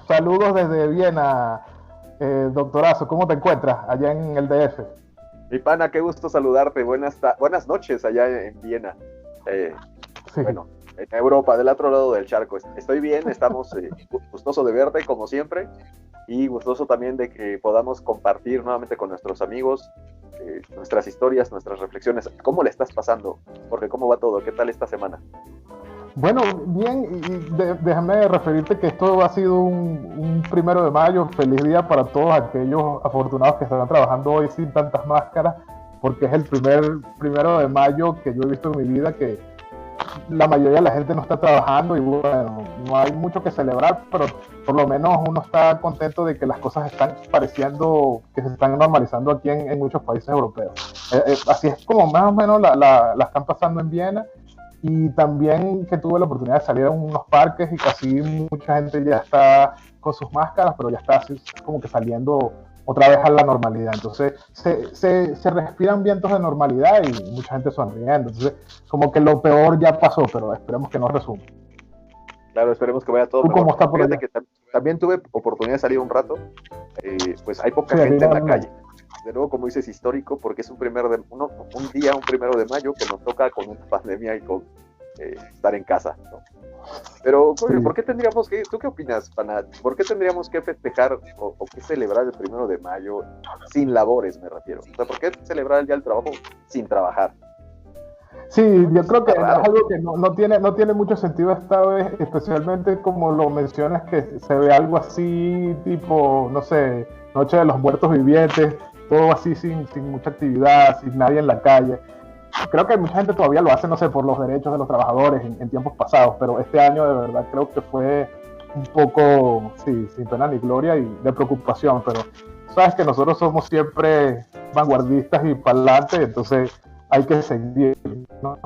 Saludos desde Viena, doctorazo. ¿Cómo te encuentras allá en el DF? Mi pana, qué gusto saludarte. Buenas noches allá en Viena. Eh, Sí. bueno, en Europa, del otro lado del charco. Estoy bien, estamos gustoso de verte como siempre y gustoso también de que podamos compartir nuevamente con nuestros amigos nuestras historias, nuestras reflexiones. ¿Cómo le estás pasando, Jorge? ¿Cómo va todo? ¿Qué tal esta semana? Bueno, bien, déjame referirte que esto ha sido un 1 de mayo, feliz día para todos aquellos afortunados que están trabajando hoy sin tantas máscaras, porque es el primer 1 de mayo que yo he visto en mi vida que la mayoría de la gente no está trabajando y bueno, no hay mucho que celebrar, pero por lo menos uno está contento de que las cosas están pareciendo que se están normalizando aquí en muchos países europeos. Así es como más o menos la están pasando en Viena. Y también que tuve la oportunidad de salir a unos parques y casi mucha gente ya está con sus máscaras, pero ya está así como que saliendo otra vez a la normalidad. Entonces se respiran vientos de normalidad y mucha gente sonriendo. Entonces como que lo peor ya pasó, pero esperemos que no resuma. Claro, esperemos que vaya todo ¿Tú cómo mejor. estás por Fíjate allá? que también tuve oportunidad de salir un rato. Pues hay poca Sí, aquí gente en la también. calle. De nuevo, como dices, histórico, porque es un 1 de mayo que nos toca con una pandemia y con estar en casa, ¿no? Pero, Sí. ¿por qué tendríamos que, tú qué opinas, Pana? ¿Por qué tendríamos que festejar o que celebrar el 1 de mayo sin labores, me refiero? O sea, ¿por qué celebrar el Día del Trabajo sin trabajar? Sí, yo creo que Está es raro. algo que no tiene mucho sentido esta vez, especialmente como lo mencionas, que se ve algo así, tipo, no sé, Noche de los Muertos Vivientes, todo así sin mucha actividad, sin nadie en la calle. Creo que mucha gente todavía lo hace, no sé, por los derechos de los trabajadores en tiempos pasados, pero este año de verdad creo que fue un poco, sí, sin pena ni gloria y de preocupación, pero sabes que nosotros somos siempre vanguardistas y para adelante, entonces hay que seguir, ¿no?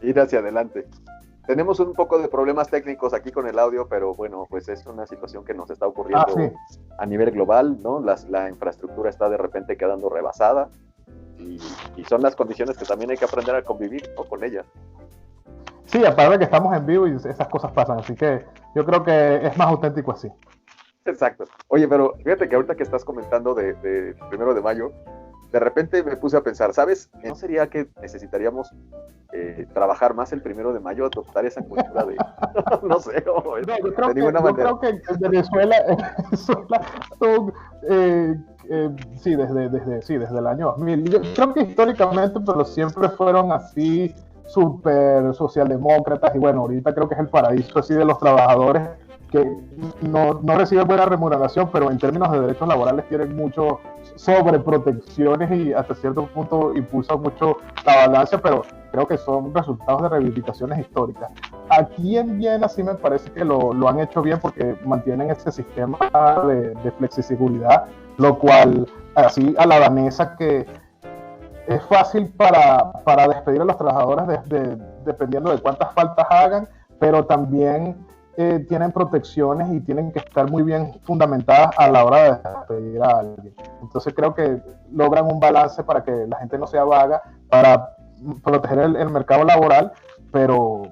Ir hacia adelante. Tenemos un poco de problemas técnicos aquí con el audio, pero bueno, pues es una situación que nos está Ah, sí. ocurriendo a nivel global, ¿no? La infraestructura está de repente quedando rebasada y, y son las condiciones que también hay que aprender a convivir, ¿no?, con ellas. Sí, aparte de que estamos en vivo y esas cosas pasan, así que yo creo que es más auténtico así. Exacto. Oye, pero fíjate que ahorita que estás comentando de 1 de mayo, de repente me puse a pensar, ¿sabes? ¿No sería que necesitaríamos trabajar más el 1 de mayo, adoptar esa cultura de, no sé, cómo es, No, de ninguna yo manera? creo que en Venezuela, son, sí, desde el año 2000. Yo creo que históricamente, pero siempre fueron así, súper socialdemócratas. Y bueno, ahorita creo que es el paraíso así de los trabajadores que no reciben buena remuneración, pero en términos de derechos laborales tienen mucho sobreprotecciones y hasta cierto punto impulsan mucho la balanza, pero creo que son resultados de reivindicaciones históricas. Aquí en Viena sí me parece que lo han hecho bien porque mantienen ese sistema de flexiseguridad, lo cual así a la danesa que es fácil para despedir a los trabajadores dependiendo de cuántas faltas hagan, pero también tienen protecciones y tienen que estar muy bien fundamentadas a la hora de despedir a alguien. Entonces creo que logran un balance para que la gente no sea vaga, para proteger el mercado laboral, pero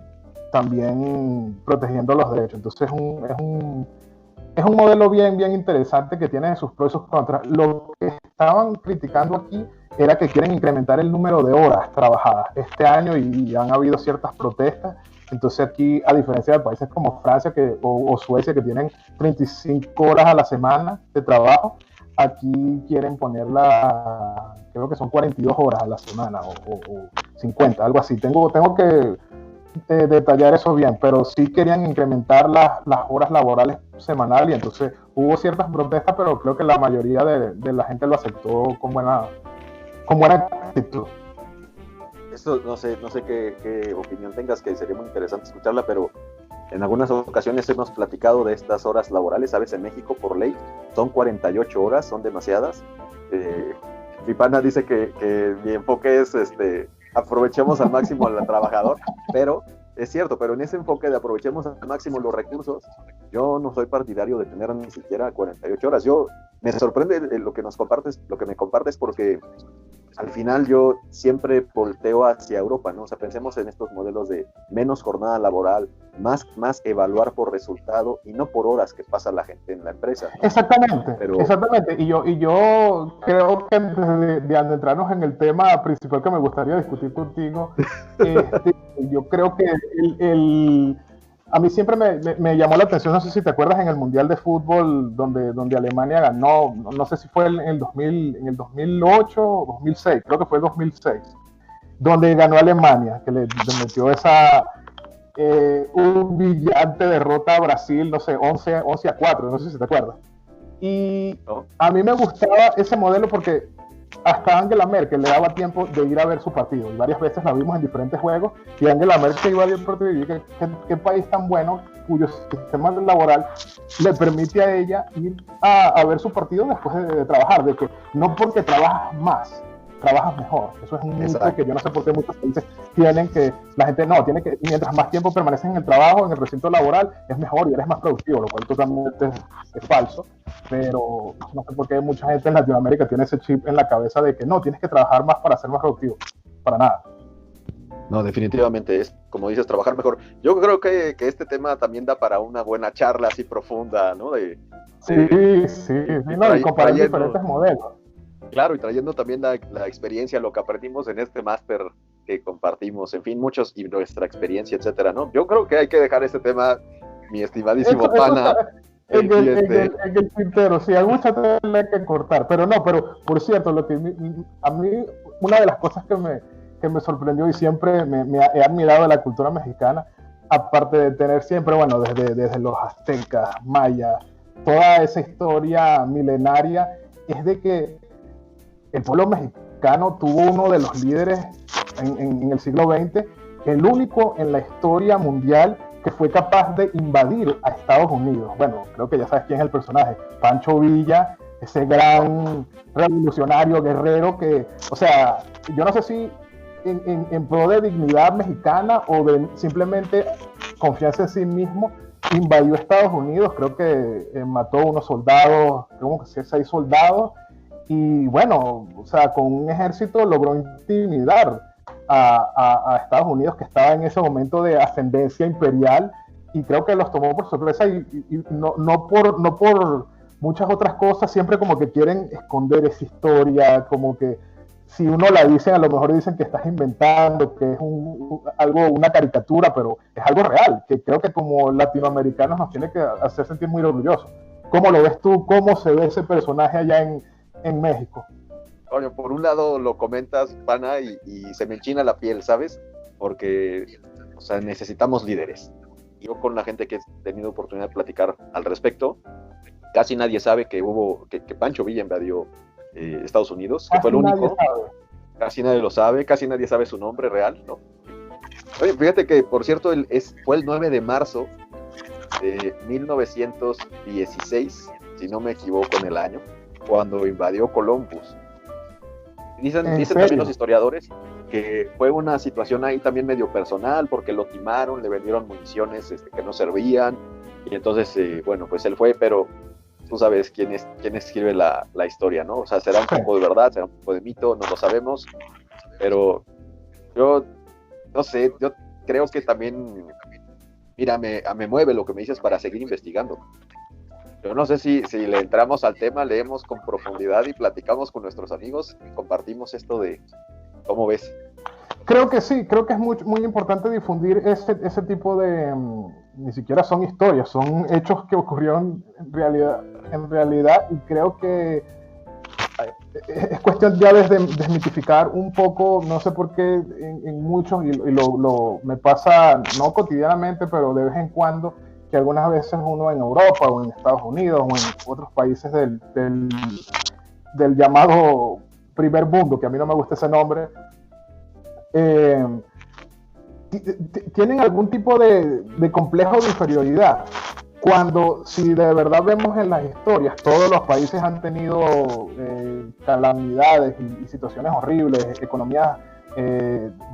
también protegiendo los derechos. Entonces es un modelo bien interesante que tiene sus pros y sus contras. Lo que estaban criticando aquí era que quieren incrementar el número de horas trabajadas este año y han habido ciertas protestas. Entonces aquí, a diferencia de países como Francia o Suecia, que tienen 35 horas a la semana de trabajo, aquí quieren ponerla, creo que son 42 horas a la semana o 50, algo así. Tengo que detallar eso bien, pero sí querían incrementar las horas laborales semanales y entonces hubo ciertas protestas, pero creo que la mayoría de la gente lo aceptó con buena actitud. Eso no sé qué opinión tengas, que sería muy interesante escucharla, pero en algunas ocasiones hemos platicado de estas horas laborales, ¿sabes? En México, por ley, son 48 horas, son demasiadas. Mi pana dice que mi enfoque es, aprovechemos al máximo al trabajador, pero es cierto, pero en ese enfoque de aprovechemos al máximo los recursos, yo no soy partidario de tener ni siquiera 48 horas. Me sorprende lo que me compartes, porque al final yo siempre volteo hacia Europa, ¿no? O sea, pensemos en estos modelos de menos jornada laboral, más evaluar por resultado y no por horas que pasa la gente en la empresa, ¿no? Exactamente. Y yo creo que antes de adentrarnos en el tema principal que me gustaría discutir contigo, yo creo que a mí siempre me llamó la atención, no sé si te acuerdas, en el Mundial de Fútbol donde Alemania ganó, no sé si fue en el 2008 o 2006, creo que fue el 2006, donde ganó Alemania, que le metió esa humillante derrota a Brasil, no sé, 11-4, no sé si te acuerdas. Y a mí me gustaba ese modelo porque hasta Angela Merkel le daba tiempo de ir a ver su partido, y varias veces la vimos en diferentes juegos, y Angela Merkel iba a ver el partido y dije, ¿qué país tan bueno cuyo sistema laboral le permite a ella ir a ver su partido después de trabajar? De que no porque trabajas más, trabajas mejor. Eso es un mito que yo no sé por qué muchos países tienen, que la gente tiene que, mientras más tiempo permaneces en el trabajo, en el recinto laboral, es mejor y eres más productivo, lo cual totalmente es falso. Pero no sé por qué mucha gente en Latinoamérica tiene ese chip en la cabeza de que no, tienes que trabajar más para ser más productivo. Para nada. No, definitivamente es, como dices, trabajar mejor. Yo creo que este tema también da para una buena charla así profunda, ¿no? Sí, y comparar diferentes modelos. Claro, y trayendo también la experiencia, lo que aprendimos en este máster que compartimos, en fin, muchos, y nuestra experiencia, etcétera, ¿no? Yo creo que hay que dejar este tema, mi estimadísimo pana. En el tintero, sí, hay mucha tela que cortar, pero por cierto, a mí, una de las cosas que me sorprendió y siempre me he admirado de la cultura mexicana, aparte de tener siempre, bueno, desde los aztecas, mayas, toda esa historia milenaria, es de que el pueblo mexicano tuvo uno de los líderes en el siglo XX, el único en la historia mundial que fue capaz de invadir a Estados Unidos. Bueno, creo que ya sabes quién es el personaje, Pancho Villa, ese gran revolucionario, guerrero que, o sea, yo no sé si en pro de dignidad mexicana o de simplemente confianza en sí mismo, invadió Estados Unidos, creo que mató unos soldados, creo que 6 soldados, y bueno, o sea, con un ejército logró intimidar a Estados Unidos, que estaba en ese momento de ascendencia imperial, y creo que los tomó por sorpresa, y no por muchas otras cosas, siempre como que quieren esconder esa historia, como que si uno la dice, a lo mejor dicen que estás inventando, que es una caricatura, pero es algo real, que creo que como latinoamericanos nos tiene que hacer sentir muy orgullosos. ¿Cómo lo ves tú? ¿Cómo se ve ese personaje allá en México? Oye, por un lado lo comentas, pana, y se me enchina la piel, ¿sabes? Porque, o sea, necesitamos líderes. Yo con la gente que he tenido oportunidad de platicar al respecto, casi nadie sabe que Pancho Villa invadió Estados Unidos, que fue el único. Casi nadie lo sabe, casi nadie sabe su nombre real, ¿no? Oye, fíjate que, por cierto, fue el 9 de marzo de 1916, si no me equivoco en el año, cuando invadió Columbus. Dicen también los historiadores que fue una situación ahí también medio personal, porque lo timaron, le vendieron municiones que no servían, y entonces, bueno, pues él fue, pero tú sabes quién escribe la historia, ¿no? O sea, será un poco de verdad, será un poco de mito, no lo sabemos, pero yo, no sé, yo creo que también, mira, me mueve lo que me dices para seguir investigando. Yo no sé si le entramos al tema, leemos con profundidad y platicamos con nuestros amigos, compartimos esto de, ¿cómo ves? Creo que sí, creo que es muy, muy importante difundir ese tipo de, ni siquiera son historias, son hechos que ocurrieron en realidad, y creo que es cuestión ya de desmitificar un poco, no sé por qué en muchos, y me pasa no cotidianamente, pero de vez en cuando, que algunas veces uno en Europa o en Estados Unidos o en otros países del llamado primer mundo, que a mí no me gusta ese nombre, tienen algún tipo de complejo de inferioridad, cuando si de verdad vemos en las historias, todos los países han tenido calamidades y situaciones horribles, economías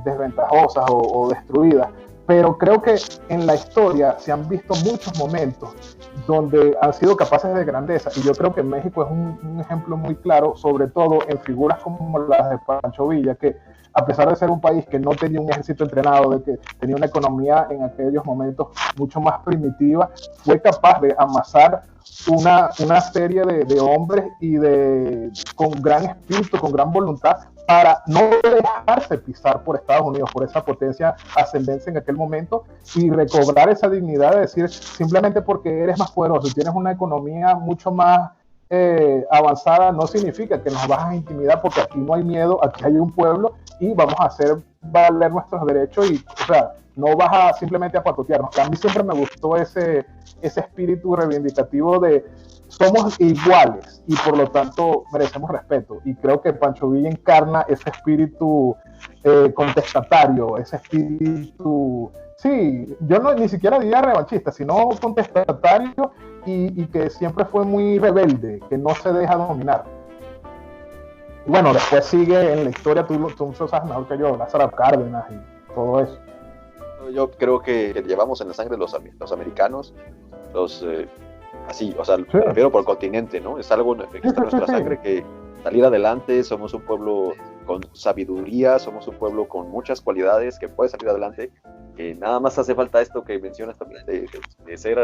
desventajosas o destruidas, pero creo que en la historia se han visto muchos momentos donde han sido capaces de grandeza, y yo creo que México es un ejemplo muy claro, sobre todo en figuras como las de Pancho Villa, que a pesar de ser un país que no tenía un ejército entrenado, de que tenía una economía en aquellos momentos mucho más primitiva, fue capaz de amasar una serie de hombres y con gran espíritu, con gran voluntad, para no dejarse pisar por Estados Unidos, por esa potencia ascendencia en aquel momento, y recobrar esa dignidad de decir, simplemente porque eres más poderoso y tienes una economía mucho más avanzada, no significa que nos vas a intimidar, porque aquí no hay miedo, aquí hay un pueblo y vamos a hacer valer nuestros derechos, y, o sea, no vas a simplemente a patotearnos. A mí siempre me gustó ese espíritu reivindicativo de somos iguales y por lo tanto merecemos respeto, y creo que Pancho Villa encarna ese espíritu contestatario, ese espíritu, sí, yo no, ni siquiera diría revanchista, sino contestatario, y que siempre fue muy rebelde, que no se deja dominar. Y bueno, después sigue en la historia, tú lo sabes mejor que yo, Lázaro Cárdenas y todo eso. Yo creo que llevamos en la sangre los americanos, así, o sea, sí. Me refiero por continente, ¿no? Es algo que está en nuestra sangre, que salir adelante, somos un pueblo con sabiduría, somos un pueblo con muchas cualidades que puede salir adelante, que nada más hace falta esto que mencionas también, de ser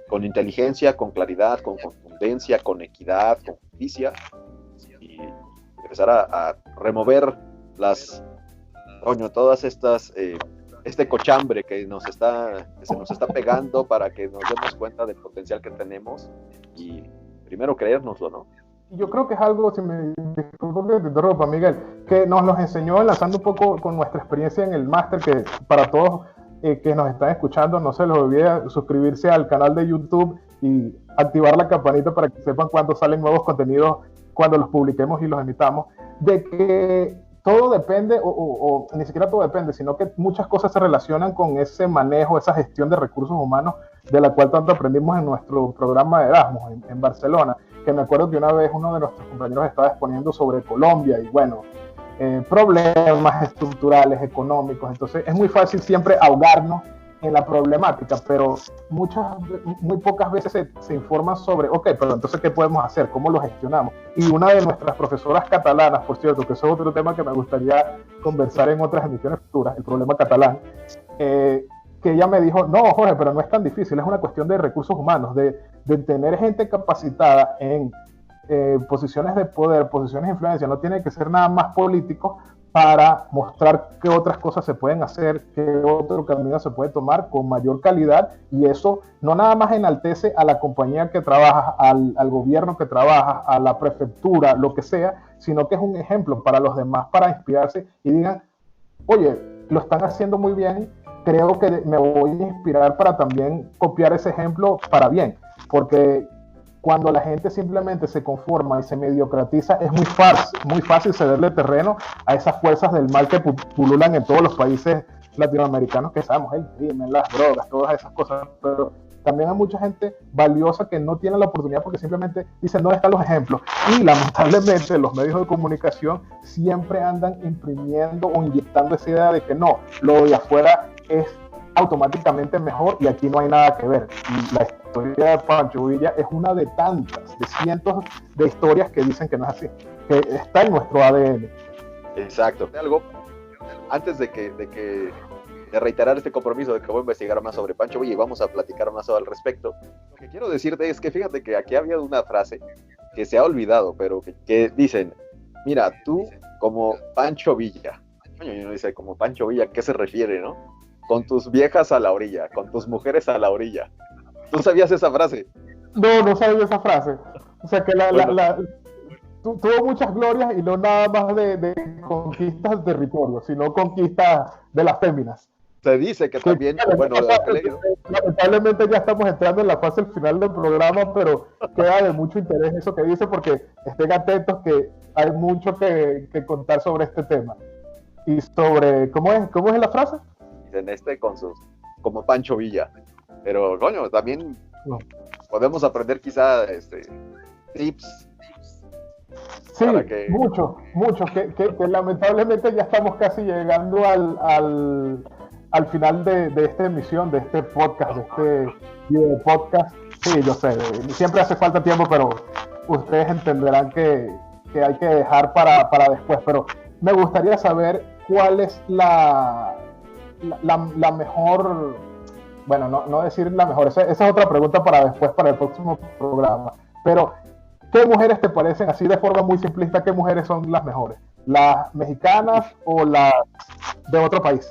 con inteligencia, con claridad, con contundencia, con equidad, con justicia, y empezar a remover todas estas este cochambre que se nos está pegando, para que nos demos cuenta del potencial que tenemos y primero creérnoslo, ¿no? Yo creo que es algo, si me disculpo que te interrumpa, Miguel, que nos los enseñó enlazando un poco con nuestra experiencia en el máster, que para todos que nos están escuchando, no se les olvide suscribirse al canal de YouTube y activar la campanita para que sepan cuando salen nuevos contenidos, cuando los publiquemos y los emitamos, de que todo depende, o ni siquiera todo depende, sino que muchas cosas se relacionan con ese manejo, esa gestión de recursos humanos, de la cual tanto aprendimos en nuestro programa de Erasmus en Barcelona, que me acuerdo que una vez uno de nuestros compañeros estaba exponiendo sobre Colombia, y bueno, problemas estructurales, económicos. Entonces es muy fácil siempre ahogarnos en la problemática, pero muy pocas veces se informan sobre, ok, pero entonces ¿qué podemos hacer? ¿Cómo lo gestionamos? Y una de nuestras profesoras catalanas, por cierto, que eso es otro tema que me gustaría conversar en otras emisiones futuras, el problema catalán, que ella me dijo, no, Jorge, pero no es tan difícil, es una cuestión de recursos humanos, de tener gente capacitada en posiciones de poder, posiciones de influencia, no tiene que ser nada más político, para mostrar qué otras cosas se pueden hacer, qué otro camino se puede tomar con mayor calidad, y eso no nada más enaltece a la compañía que trabaja, al gobierno que trabaja, a la prefectura, lo que sea, sino que es un ejemplo para los demás, para inspirarse y digan, oye, lo están haciendo muy bien, creo que me voy a inspirar para también copiar ese ejemplo para bien, porque cuando la gente simplemente se conforma y se mediocratiza, es muy fácil cederle terreno a esas fuerzas del mal que pululan en todos los países latinoamericanos, que sabemos, el crimen, las drogas, todas esas cosas, pero también hay mucha gente valiosa que no tiene la oportunidad porque simplemente dicen, no están los ejemplos, y lamentablemente los medios de comunicación siempre andan imprimiendo o inyectando esa idea de que no, lo de afuera es automáticamente mejor y aquí no hay nada que ver. Y la historia de Pancho Villa es una de tantas, de cientos de historias que dicen que no es así, que está en nuestro ADN. Exacto. Algo antes de reiterar este compromiso de que voy a investigar más sobre Pancho Villa y vamos a platicar más al respecto, lo que quiero decirte es que fíjate que aquí había una frase que se ha olvidado, pero que dicen, mira, tú como Pancho Villa, y uno dice, como Pancho Villa, ¿qué se refiere, no? Con tus viejas a la orilla, con tus mujeres a la orilla. ¿Tú sabías esa frase? No sabía esa frase. O sea que tuvo muchas glorias y no nada más de conquistas de territorio, sino conquistas de las féminas. Se dice que también, lamentablemente ya estamos entrando en la fase final del programa, pero queda de mucho interés eso que dice, porque estén atentos que hay mucho que contar sobre este tema. Y sobre, ¿cómo es la frase? En como Pancho Villa, pero coño, también podemos aprender quizá tips. Sí, mucho, que lamentablemente ya estamos casi llegando al final de esta emisión, de este podcast, de este video podcast, sí, yo sé, siempre hace falta tiempo, pero ustedes entenderán que hay que dejar para después. Pero me gustaría saber cuál es la mejor, bueno, no decir la mejor, esa es otra pregunta para después, para el próximo programa. Pero, ¿qué mujeres te parecen, así de forma muy simplista, qué mujeres son las mejores? ¿Las mexicanas o las de otro país?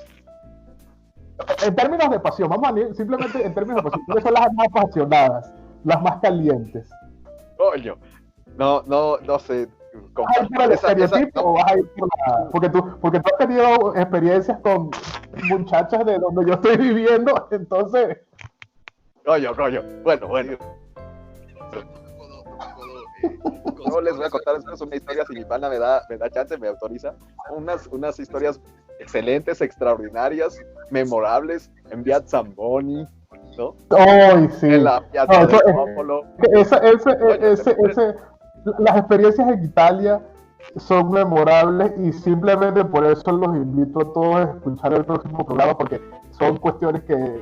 En términos de pasión, vamos a simplemente en términos de pasión, ¿cuáles son las más apasionadas, las más calientes? Coño, no sé. ¿Vas a ir por el estereotipo o vas a ir por la...? Porque tú has tenido experiencias con muchachas de donde yo estoy viviendo, entonces... Coño. Bueno. No les voy a contar después una historia, si mi pana me da chance, me autoriza. Unas historias excelentes, extraordinarias, memorables, en Via Zamboni, ¿no? ¡Ay, sí! En la Piazza del Popolo. Las experiencias en Italia son memorables y simplemente por eso los invito a todos a escuchar el próximo programa, porque son cuestiones que,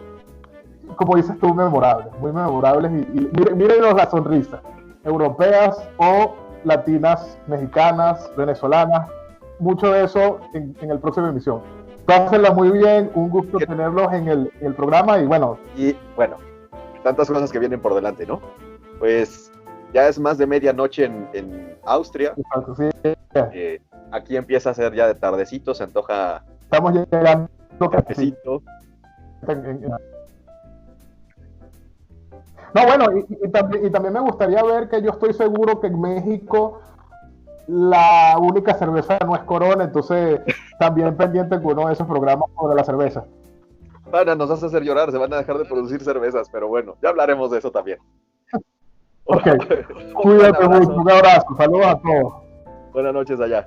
como dices tú, memorables, muy memorables. Y mírenos la sonrisa, europeas o latinas, mexicanas, venezolanas, mucho de eso en el próximo emisión. Pásenla muy bien, un gusto tenerlos en el programa y bueno, tantas cosas que vienen por delante, ¿no? Pues ya es más de medianoche en Austria. Sí. Aquí empieza a ser ya de tardecito, se antoja. Estamos llegando cafecito. No, bueno, y también me gustaría ver, que yo estoy seguro que en México la única cerveza no es Corona, entonces también pendiente con uno de esos programas sobre la cerveza. Pana, nos hace hacer llorar, se van a dejar de producir cervezas, pero bueno, ya hablaremos de eso también. Ok, cuídate mucho, un abrazo, saludos a todos. Buenas noches allá.